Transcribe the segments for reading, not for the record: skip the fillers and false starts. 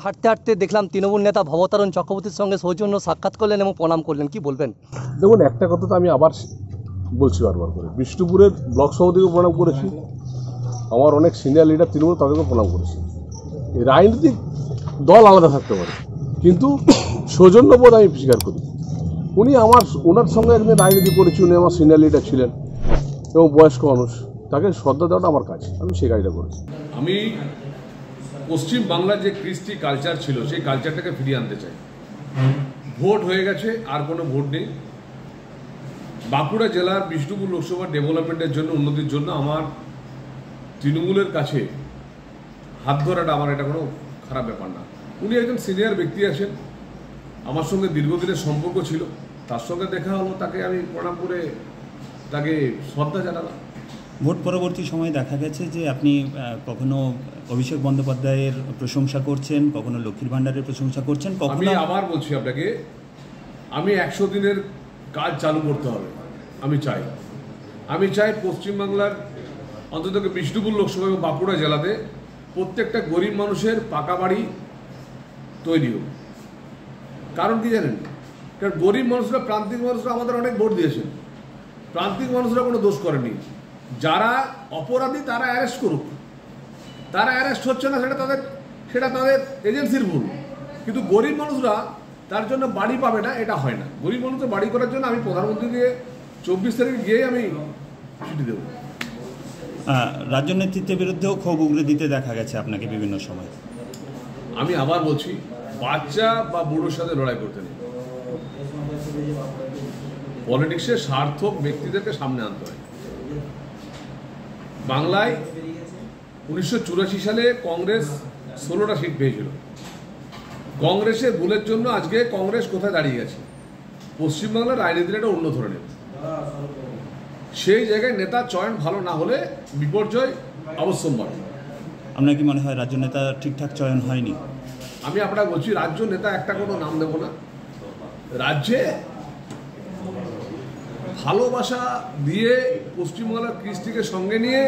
হাঁটতে হাঁটতে দেখলাম তৃণমূল নেতা ভবতারণ চক্রবর্তীর সঙ্গে সৌজন্য সাক্ষাৎ করলেন এবং প্রণাম করলেন, কি বলবেন? দেখুন, একটা কথা তো আমি আবার বলছি বারবার করে, বিষ্ণুপুরের ব্লক সভাপতিকে প্রণাম করেছি, আমার অনেক সিনিয়র লিডার তৃণমূল তাদেরকে প্রণাম করেছি। এই রাজনৈতিক দল আলাদা থাকতে পারে, কিন্তু সৌজন্যবোধ আমি স্বীকার করি। ওনার সঙ্গে একদিন রাজনীতি করেছি, উনি আমার সিনিয়র লিডার ছিলেন এবং বয়স্ক মানুষ, তাকে শ্রদ্ধা দেওয়াটা আমার কাজ, আমি সেই কাজটা করেছি। আমি পশ্চিম বাংলার যে কৃষ্টি কালচার ছিল সেই কালচারটাকে ফিরিয়ে আনতে চাই। ভোট হয়ে গেছে, আর কোনো ভোট নেই। বাঁকুড়া জেলার বিষ্ণুপুর লোকসভার ডেভেলপমেন্টের জন্য, উন্নতির জন্য আমার তৃণমূলের কাছে হাত ধরাটা আমার এটা কোনো খারাপ ব্যাপার না। উনি একজন সিনিয়র ব্যক্তি আছেন, আমার সঙ্গে দীর্ঘদিনের সম্পর্ক ছিল, তার সঙ্গে দেখা হলো, তাকে আমি প্রণাম করে তাকে শ্রদ্ধা জানালাম। ভোট পরবর্তী সময়ে দেখা গেছে যে আপনি কখনো অভিষেক বন্দ্যোপাধ্যায়ের প্রশংসা করছেন, কখনো লক্ষ্মীর ভাণ্ডারের প্রশংসা করছেন। আমি আবার বলছি আপনাকে, আমি 100 দিনের কাজ চালু করতে হবে। আমি চাই পশ্চিমবাংলার অন্তত বিষ্ণুপুর লোকসভা এবং বাঁকুড়া জেলাতে প্রত্যেকটা গরিব মানুষের পাকা বাড়ি তৈরি হোক। কারণ কি জানেন? কারণ গরিব মানুষরা, প্রান্তিক মানুষরা আমাদের অনেক ভোট দিয়েছেন, প্রান্তিক মানুষরা কোনো দোষ করেনি। যারা অপরাধী তারা অ্যারেস্ট করুক, তারা অ্যারেস্ট হচ্ছে না, সেটা তাদের এজেন্সির ভুল। কিন্তু গরিব মানুষরা তার জন্য বাড়ি পাবে না, এটা হয় না। গরিব মানুষের বাড়ি করার জন্য আমি প্রধানমন্ত্রীকে 24 তারিখে গিয়ে আমি চিঠি দেব। রাজ্য নেতৃত্বের বিরুদ্ধেও ক্ষোভ উগরে দিতে দেখা গেছে আপনাকে বিভিন্ন সময়। আমি আবার বলছি, বাচ্চা বা বুড়োর সাথে লড়াই করতে নেই। পলিটিক্সে সার্থক ব্যক্তিদেরকে সামনে আনতে হয়। বাংলায় 1984 সালে কংগ্রেস 16টা সিট পেয়েছিল। কংগ্রেসের ভুলের জন্য আজকে কংগ্রেস কোথায় দাঁড়িয়ে গেছে? পশ্চিমবাংলার রাজনীতির একটা অন্য ধরনের। সেই জায়গায় নেতা চয়ন ভালো না হলে বিপর্যয় অবশ্যম্ভাবী। আপনার কি মনে হয় রাজ্য নেতা ঠিকঠাক চয়ন হয়নি? আমি আপনাকে বলছি, রাজ্য নেতা একটা কোনো নাম দেব না। রাজ্যে ভালোবাসা দিয়ে পশ্চিমবাংলার কৃষ্টিকে সঙ্গে নিয়ে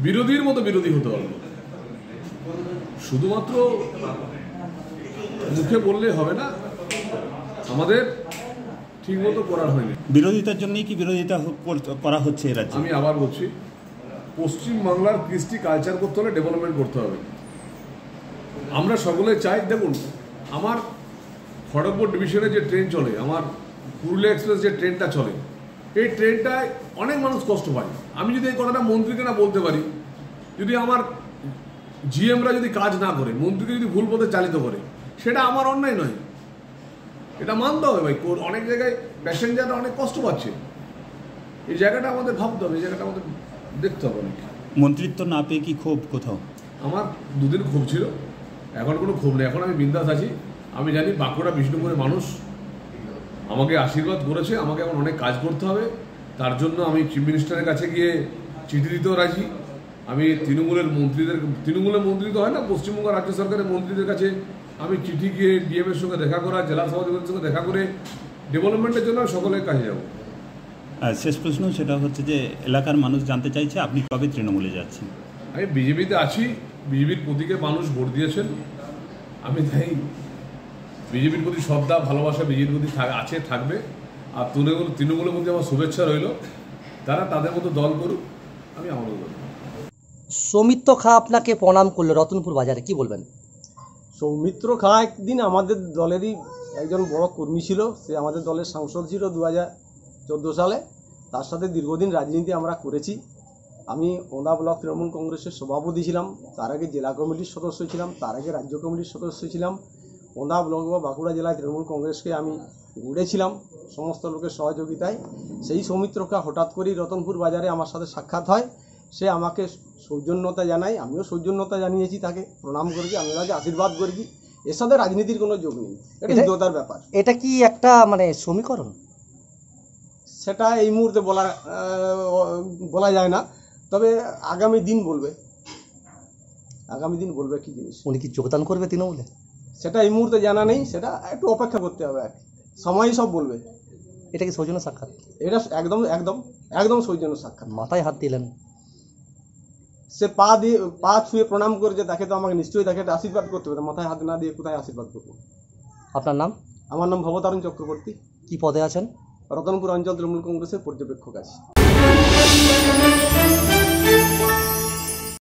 বিরোধীর মতো বিরোধী হতে হবে। শুধুমাত্র মুখে বললে হবে না, আমাদের ঠিক মতো করার হয়নি। বিরোধিতার জন্যই কি বিরোধিতা করা হচ্ছে এর রাজ্যে? আমি আবার বলছি, পশ্চিমবাংলার কৃষ্টি কালচার করতে হলে ডেভেলপমেন্ট করতে হবে। আমরা সকলে চাই, দেখুন, আমার খড়গপুর ডিভিশনে যে ট্রেন চলে, আমার পুরুলিয়া এক্সপ্রেস যে ট্রেনটা চলে, এই ট্রেনটায় অনেক মানুষ কষ্ট পায়। আমি যদি এই কথাটা মন্ত্রীকে না বলতে পারি, যদি আমার জিএমরা যদি কাজ না করে, মন্ত্রীকে যদি ভুল পথে চালিত করে, সেটা আমার অন্যায় নয়, এটা মানতে হবে ভাই। অনেক জায়গায় প্যাসেঞ্জাররা অনেক কষ্ট পাচ্ছে, এই জায়গাটা আমাদের ভাবতে হবে, এই জায়গাটা আমাদের দেখতে হবে। অনেক মন্ত্রিত্ব না পেয়ে কি ক্ষোভ কোথাও? আমার দুদিন ক্ষোভ ছিল, এখন কোনো ক্ষোভ নেই, এখন আমি বিন্দাস আছি। আমি জানি বাঁকুড়া বিষ্ণুপুরের মানুষ আমাকে আশীর্বাদ করেছে, আমাকে এখন অনেক কাজ করতে হবে। তার জন্য আমি চিফ মিনিস্টারের কাছে গিয়ে চিঠি দিতেও রাজি। আমি তৃণমূলের মন্ত্রী তো হয় না, পশ্চিমবঙ্গ রাজ্য সরকারের মন্ত্রীদের কাছে আমি চিঠি গিয়ে ডিএমের সঙ্গে দেখা করা, জেলা সভাপতিদের সঙ্গে দেখা করে ডেভেলপমেন্টের জন্য সকলের কাছে যাব। শেষ প্রশ্ন, সেটা হচ্ছে যে এলাকার মানুষ জানতে চাইছে আপনি কবে তৃণমূলে যাচ্ছেন? আমি বিজেপিতে আছি, বিজেপির প্রতীকে মানুষ ভোট দিয়েছেন, আমি তাই বিজেপির প্রতি শ্রদ্ধা ভালোবাসা বিজেপির প্রতি আছে, থাকবে। আর তৃণমূলের মধ্যে আমার শুভেচ্ছা রইল, তারা তাদের মতো দল করুক, আমি আমার দল। সৌমিত্র খা আপনাকে প্রণাম করলো রতনপুর বাজারে, কি বলবেন? সৌমিত্র খা একদিন আমাদের দলেরই একজন বড় কর্মী ছিল, সে আমাদের দলের সাংসদ ছিল 2014 সালে। তার সাথে দীর্ঘদিন রাজনীতি আমরা করেছি। আমি ওন্দা ব্লক তৃণমূল কংগ্রেসের সভাপতি ছিলাম, তার আগে জেলা কমিটির সদস্য ছিলাম, তার আগে রাজ্য কমিটির সদস্য ছিলাম। ওন্দা ব্লক বা বাঁকুড়া জেলায় তৃণমূল কংগ্রেসকে আমি গড়েছিলাম সমস্ত লোকের সহযোগিতায়। সেই সৌমিত্র খা হঠাৎ করেই রতনপুর বাজারে আমার সাথে সাক্ষাৎ হয়, সে আমাকে সৌজন্যতা জানায়, আমিও সৌজন্যতা জানিয়েছি, তাকে প্রণাম করেছি, আমি তাকে আশীর্বাদ করেছি। এর সাথে রাজনীতির কোনো যোগ নেই, এটা হৃদয়তার ব্যাপার। এটা কি একটা সমীকরণ? সেটা এই মুহূর্তে বলা যায় না, তবে আগামী দিন বলবে কি জিনিস। উনি কি যোগদান করবে তৃণমূলে? সেটা এই মুহূর্তে জানা নেই, সেটা একটু অপেক্ষা করতে হবে, আর সময়ই সব বলবে। এটা কি সৌজন্য সাক্ষাৎ? এটা একদম একদম একদম সৌজন্য সাক্ষাৎ। মাথায় হাত দিলেন, সে পা ছুঁয়ে প্রণাম করেছে, তাকে তো আমাকে নিশ্চয়ই তাকে একটা আশীর্বাদ করতে হবে, মাথায় হাত না দিয়ে কোথায় আশীর্বাদ করবো। আপনার নাম? আমার নাম ভবতারণ চক্রবর্তী, কি পদে আছেন? রতনপুর অঞ্চল তৃণমূল কংগ্রেসের পর্যবেক্ষক আছি।